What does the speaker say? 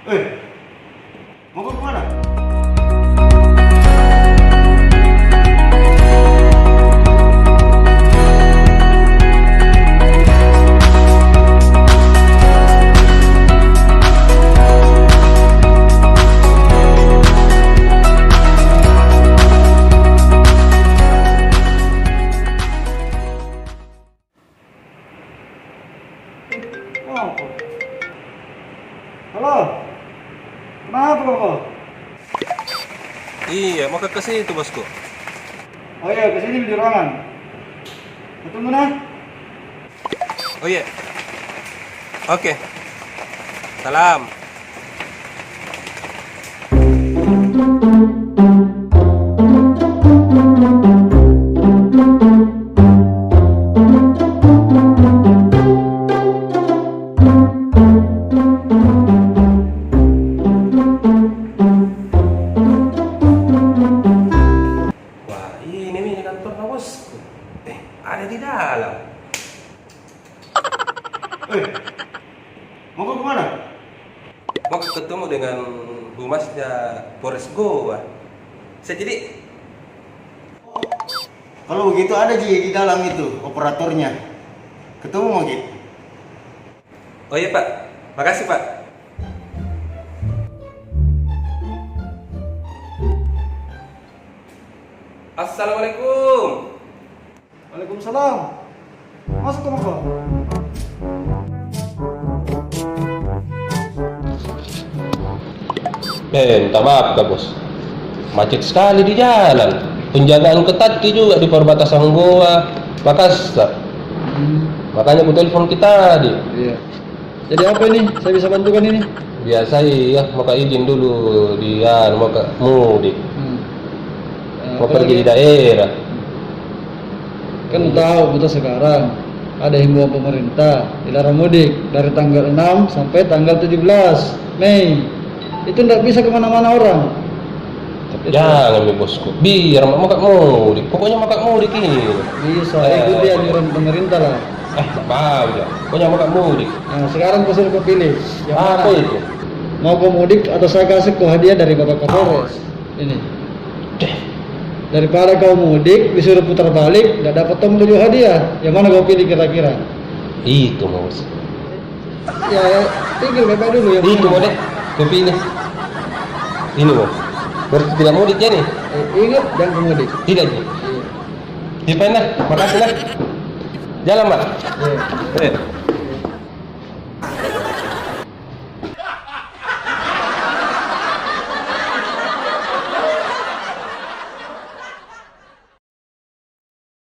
Eh, mau ke mana? Oh, halo, kenapa kok? Iya, mau ke situ bosku. Oh iya, kesini di ruangan. Ketemu nah? Oh iya. Oke. Salam. Wah, ini kantornya bosku. Ada di dalam. Eh, mau ke mana? Mau ketemu dengan humasnya Polres Goa. Saya jadi, Kalau begitu ada Ji di dalam itu operatornya. Ketemu mau Ji? oh iya Pak, makasih Pak. Assalamualaikum. Waalaikumsalam. Masuk ke mana? Minta maaf Kak Bos, macet sekali di jalan. Penjagaan ketat juga di perbatasan Goa, Makassar. Makanya aku telepon kita tadi. Iya. Jadi apa ini? Saya bisa bantukan ini? Biasa ya, mau izin dulu dia mau ke mudik, mau Apa pergi lagi? di daerah. Kan tahu kita sekarang ada himbauan pemerintah dilarang mudik dari tanggal 6 sampai tanggal 17 Mei. Itu tidak bisa kemana-mana orang. Jangan nih bosku, biar mau mudik. Pokoknya mau mudik ini. Bisa, itu dia anjuran pemerintah lah. Mau ya. Pokoknya mau mudik. Nah, sekarang kau suruh kau pilih. Yang Apa mana? itu? Mau kau mudik atau saya kasih kau hadiah dari Bapak Kapolres? Ini. Deh, Daripada kau mudik disuruh putar balik, nggak dapat temu 7 hadiah. Yang mana kau pilih kira-kira? itu mau bos. Ya, tinggal Bapak dulu yang Itu mau mana? deh, kau pilih. Ini mau. Berarti tidak mudik ya nih? Ingat jangan kau mudik. Tidak sih. Di mana? Makasih lah. Jalan, Pak. Iya. Eh.